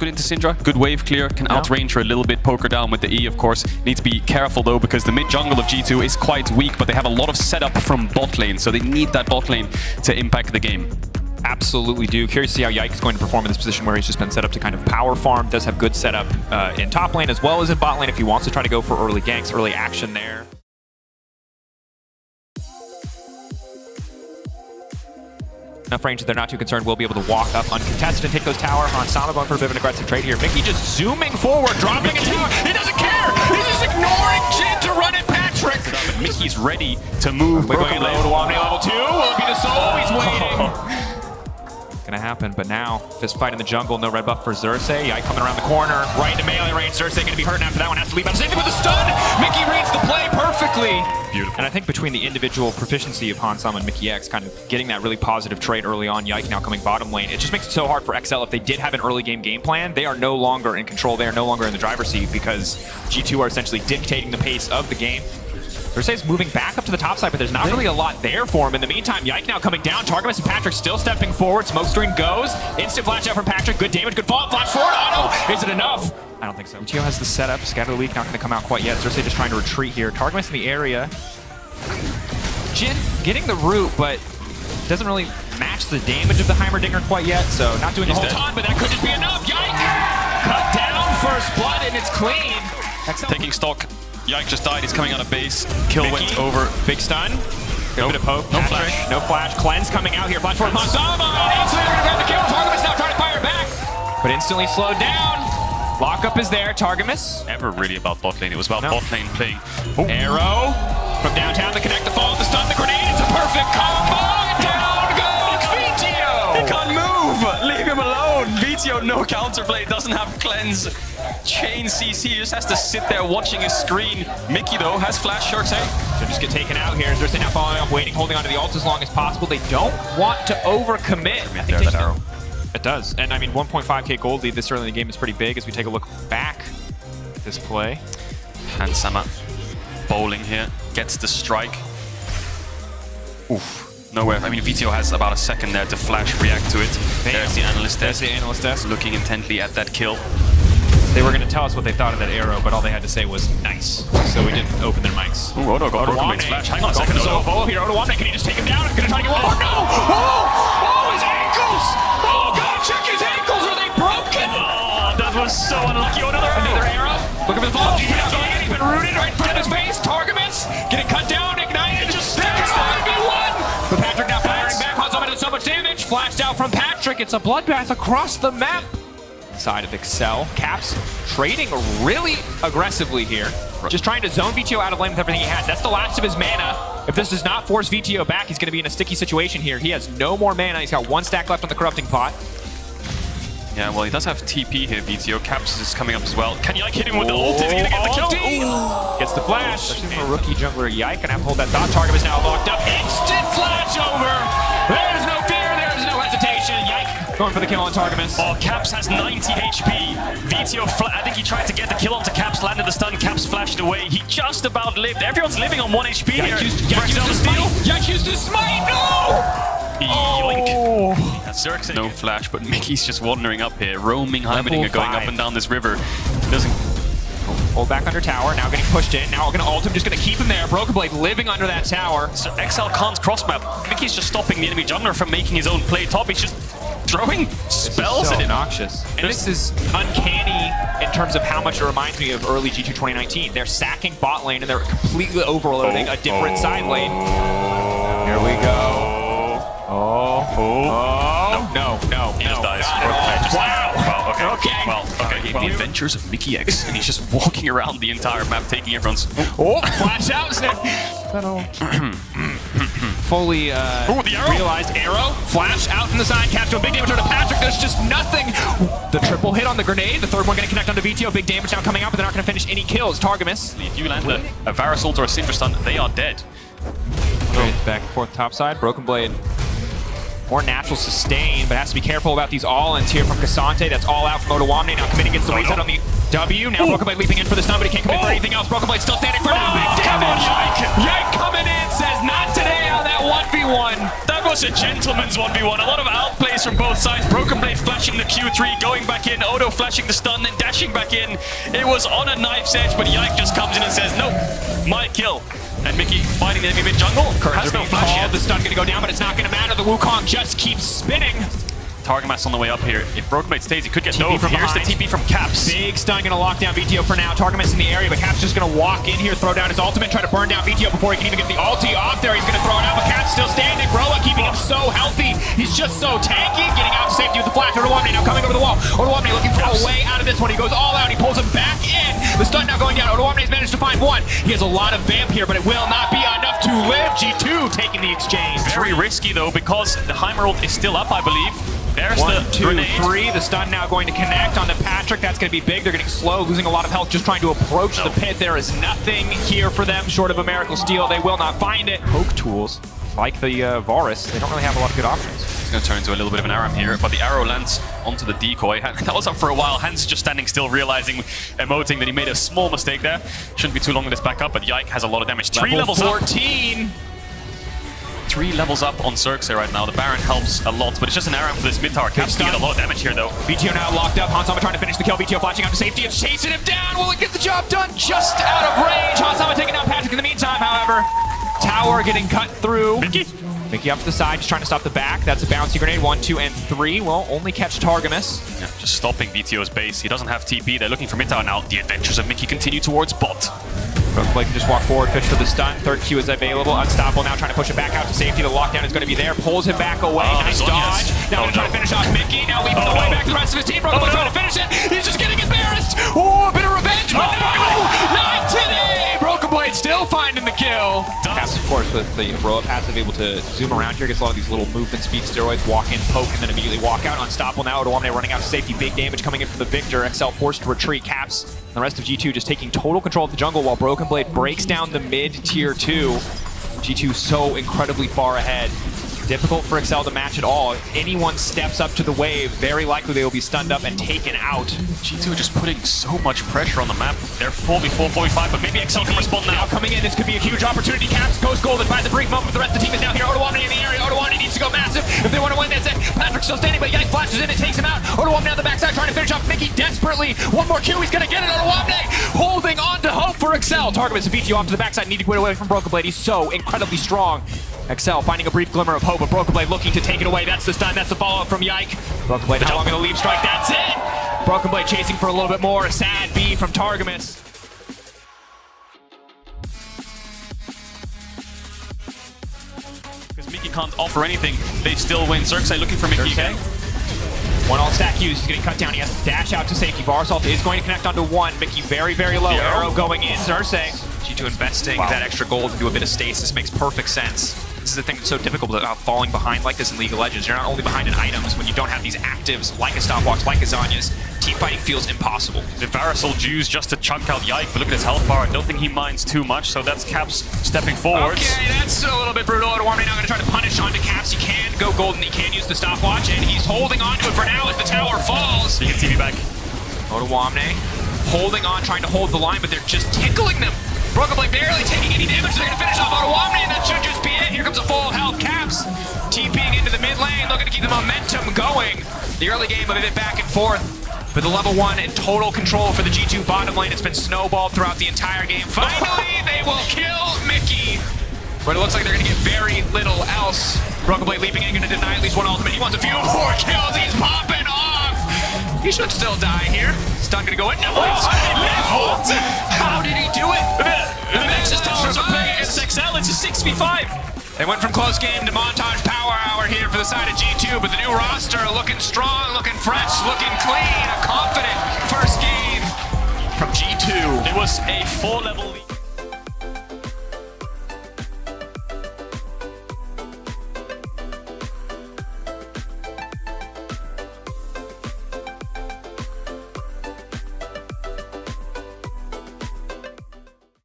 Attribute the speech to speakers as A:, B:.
A: bit into Syndra. Good wave clear, can outrange her a little bit, poke her down with the E, of course. Need to be careful though, because the mid jungle of G2 is quite weak, but they have a lot of setup from bot lane, so they need that bot lane to impact the game.
B: Absolutely do. Curious to see how Yike is going to perform in this position where he's just been set up to kind of power farm. Does have good setup in top lane as well as in bot lane if he wants to try to go for early ganks, early action there. Enough range that they're not too concerned. We'll be able to walk up uncontested and take those tower. Hansama going for a bit of an aggressive trade here. Mickey just zooming forward, dropping a tower. He doesn't care. He's just ignoring Jin to run at Patrick.
A: But Mickey's ready to move.
B: We're going low to Omni level 2. Will it be the soul? He's waiting. Gonna happen, but now fist fight in the jungle. No red buff for Xerxes. Yike coming around the corner, right into melee range. Xerxes gonna be hurting after that one. Has to leave out. Same thing with the stun. Mickey reads the play perfectly.
A: Beautiful.
B: And I think between the individual proficiency of Hansama and Mickey X, kind of getting that really positive trade early on, Yike now coming bottom lane, it just makes it so hard for XL. If they did have an early game plan, they are no longer in control. They are no longer in the driver's seat because G2 are essentially dictating the pace of the game. Xerxes moving back up to the top side, but there's not really a lot there for him. In the meantime, Yike now coming down. Targamas and Patrick still stepping forward. Smoke screen goes. Instant flash out from Patrick. Good damage, good fall. Flash forward. Auto. Is it enough? I don't think so. Geo has the setup. Scatter the Weak not going to come out quite yet. Xerxes just trying to retreat here. Targamas in the area. Jin getting the root, but doesn't really match the damage of the Heimerdinger quite yet, so not doing the whole ton, but that could just be enough. Yike! Cut down first blood, and it's clean.
A: Taking stock. Yike just died, he's coming out of base. Kill
B: Mickey,
A: went over.
B: Big stun. Good bit of poke.
A: No
B: Patrick,
A: flash.
B: No flash. Cleanse coming out here. Flash for Hansama. Instantly gonna grab the kill. Targamas now trying to fire back, but instantly slowed down. Lockup is there. Targamas.
A: Never really about bot lane. It was about bot lane playing.
B: Arrow from downtown to connect the fall. The stun, the grenade. It's a perfect combo. And down goes Vito.
A: He can't move. Leave him alone. Vito, no counterplay. Doesn't have cleanse. Chain CC just has to sit there watching his screen. Mickey though has flash sharks. Hey,
B: so just get taken out here. Xerxes now following up, waiting, holding onto the ult as long as possible. They don't want to overcommit. I think
A: that arrow.
B: It does, and I mean 1.5k gold lead this early in the game is pretty big as we take a look back at this play.
A: Hansama bowling here, gets the strike. Oof, nowhere. I mean, Vito has about a second there to flash react to it. There's the analyst desk.
B: There's the analyst desk.
A: Looking intently at that kill.
B: They were going to tell us what they thought of that arrow, but all they had to say was nice. So we didn't open their mics.
A: Ooh, Odo got Broken flash. Hang on a second, Odo.
B: Follow here, Odo Wamne. Can he just take him down? He's going to try to get one more. No! Oh, his ankles! Oh, God, check his ankles. Are they broken?
A: Oh, that was so unlucky. Another
B: arrow. Looking for the ball. He's been rooted right in front of his face. Targamas getting cut down, ignited. Just there's the 1v1. But Patrick now firing back. Hansama did so much damage. Flashed out from Patrick. It's a bloodbath across the map. Side of Excel. Caps trading really aggressively here. Just trying to zone Vito out of lane with everything he has. That's the last of his mana. If this does not force Vito back, he's going to be in a sticky situation here. He has no more mana. He's got one stack left on the corrupting pot.
A: Yeah, well, he does have TP here, Vito. Caps is coming up as well. Can Yike hit him with the ult? Is he going to get the kill?
B: Gets the flash. Especially for a rookie jungler, Yike gonna have to hold that thought. Target is now locked up. Instant flash over. There's no fear. There's no hesitation. Yike going for the kill on Targamas.
A: Oh, Caps has 90 HP. Vito, I think he tried to get the kill onto Caps, landed the stun. Caps flashed away. He just about lived. Everyone's living on 1 HP here.
B: Yike used to smite. Yike used to smite. No!
A: Yoink. That's Xerxes. No flash, but Mickey's just wandering up here, roaming Heimerdinger, going up and down this river. Doesn't
B: hold back under tower, now getting pushed in. Now we're gonna ult him, just gonna keep him there. Broken Blade living under that tower.
A: So XL can't cross map. Mickey's just stopping the enemy jungler from making his own play top. He's just throwing spells at him.
B: Obnoxious. And this is uncanny in terms of how much it reminds me of early G2 2019. They're sacking bot lane and they're completely overloading a different side lane. Here we go. No.
A: He just dies.
B: Wow.
A: Okay. Well, okay. The adventures of Mickey X, and he's just walking around the entire map, taking everyone's.
B: Flash out, Snip. Fully realized arrow. Flash out from the side. Caps doing big damage to Patrick. There's just nothing. The triple hit on the grenade. The third one going to connect onto Vito. Big damage now coming out, but they're not going to finish any kills. Targamas.
A: If you land a Varus ult or a Syndra stun, they are dead.
B: Back and forth top side. Broken Blade. More natural sustain, but has to be careful about these all-ins here from Cassante. That's all out from Otawamne. Now committing against the reset on the W. Now Broken Blade leaping in for the stun, but he can't commit for anything else. Broken Blade still standing for now. Big damage. Yike coming in, says not today on that 1v1.
A: That was was a gentleman's 1v1. A lot of outplays from both sides. Broken Blade flashing the Q3, going back in. Odo flashing the stun, then dashing back in. It was on a knife's edge, but Yike just comes in and says, nope, my kill. And Mickey fighting the enemy mid jungle. Has no flash yet.
B: The stun gonna go down, but it's not gonna matter. The Wukong just keeps spinning.
A: Targamas on the way up here. If Broken Blade stays, he could get dove.
B: from
A: Here's the
B: behind.
A: TP from Caps.
B: Big stun gonna lock down VTO for now. Targamas in the area, but Caps just gonna walk in here, throw down his ultimate, try to burn down VTO before he can even get the ulti off there. He's gonna throw it out, but Caps still standing. Roa keeping him so healthy. He's just so tanky. Getting out to safety with the flash. Odoamne now coming over the wall. Odoamne looking for a way out of this one. He goes all out. He pulls him back in. The stun now going down. Odoamne's managed to find one. He has a lot of vamp here, but it will not be enough to live. G2 taking the exchange.
A: Very risky though, because the Heimer ult is still up, I believe. There's
B: 1,
A: the
B: 2,
A: grenade.
B: 3. The stun now going to connect onto Patrick. That's going to be big. They're getting slow, losing a lot of health, just trying to approach the pit. There is nothing here for them short of a miracle steal. They will not find it. Poke tools, like the Varus, they don't really have a lot of good options.
A: It's going to turn into a little bit of an Aram here, but the arrow lands onto the decoy. That was up for a while. Hans just standing still, realizing, emoting that he made a small mistake there. Shouldn't be too long with this back up, but Yike has a lot of damage.
B: Level 14.
A: 3 levels up on Xerxes right now. The Baron helps a lot, but it's just an Aram for this mid tower. Caps can get a lot of damage here though.
B: VTO now locked up. Hansama trying to finish the kill. VTO flashing out to safety. It's chasing him down. Will it get the job done? Just out of range. Hansama taking down Patrick in the meantime, however. Tower getting cut through. Mickey up to the side, just trying to stop the back. That's a bouncy grenade. 1, 2, and 3. Will only catch Targamas.
A: Yeah, just stopping VTO's base. He doesn't have TP. They're looking for mid tower now. The adventures of Mickey continue towards bot.
B: Broken Blade can just walk forward, fish for the stun. Third Q is available. Unstoppable now, trying to push it back out to safety. The lockdown is going to be there. Pulls him back away. Nice dodge. Now going to try to finish off Mickey. Now leaving the way back to the rest of his team. Broken Blade trying to finish it. He's just getting embarrassed. Oh, a bit of revenge, but no! Not today! Broken Blade still finding the kill. Caps, of course, with the Roa passive, able to zoom around here. Gets a lot of these little movement speed steroids. Walk in, poke, and then immediately walk out. Unstoppable now. Odoamne running out to safety. Big damage coming in from the Victor. XL forced to retreat. Caps and the rest of G2 just taking total control of the jungle while Broken Blade breaks down the mid tier 2. G2 so incredibly far ahead. Difficult for XL to match at all. If anyone steps up to the wave, very likely they will be stunned up and taken out.
A: G2 just putting so much pressure on the map. They're 4v4, 4v5, but maybe XL can respond now.
B: Coming in, this could be a huge opportunity. Caps goes golden, buys a brief moment, but the rest of the team is now here. Odoamne in the area. Odoamne needs to go massive if they want to win this. Patrick's still standing, but Yike flashes in and takes him out. Odoamne on the backside trying to finish off Mickey desperately. One more Q, he's going to get it. Odoamne holding on to hope for XL. Targamas and VTO off to the backside, need to get away from Broken Blade. He's so incredibly strong. XL finding a brief glimmer of hope, but Broken Blade looking to take it away. That's the stun, that's the follow-up from Yike. Broken Blade how long in the leap strike, that's it! Broken Blade chasing for a little bit more. A sad B from Targamas.
A: Because Mickey can't offer anything, they still win. Xerxes looking for Mickey again.
B: One all stack use, he's getting cut down. He has to dash out to safety. Varusalt is going to connect onto one. Mickey very, very low. Arrow going in. Xerxes. G2 investing that extra gold into a bit of stasis makes perfect sense. This is the thing that's so difficult about falling behind like this in League of Legends. You're not only behind in items, when you don't have these actives like a stopwatch, like a Zanya's, team fighting feels impossible.
A: The Varusol Jews just to chunk out Yike, but look at his health bar. I don't think he minds too much, so that's Caps stepping forwards.
B: Okay, that's a little bit brutal. Odoamne now going to try to punish onto Caps. He can go golden, he can use the stopwatch, and he's holding on to it for now as the tower falls.
A: You can TV back.
B: Odoamne holding on, trying to hold the line, but they're just tickling them. Broken Blade barely taking any damage. They're going to finish off Odoamne, and that should just be it. Here comes a full health Caps. TPing into the mid lane, looking to keep the momentum going. The early game, a bit back and forth. But the level 1 in total control for the G2 bottom lane. It's been snowballed throughout the entire game. Finally, they will kill Mickey. But it looks like they're going to get very little else. Broken Blade leaping in, going to deny at least one ultimate. He wants a few more kills. He's popping off. He should still die here. Stun going to go in. No, how did he do it? The Nexus Tower survives.
A: XL, it's a 6v5.
B: They went from close game to montage power hour here for the side of G2, but the new roster looking strong, looking fresh, looking clean, a confident first game from G2.
A: It was a 4-level lead.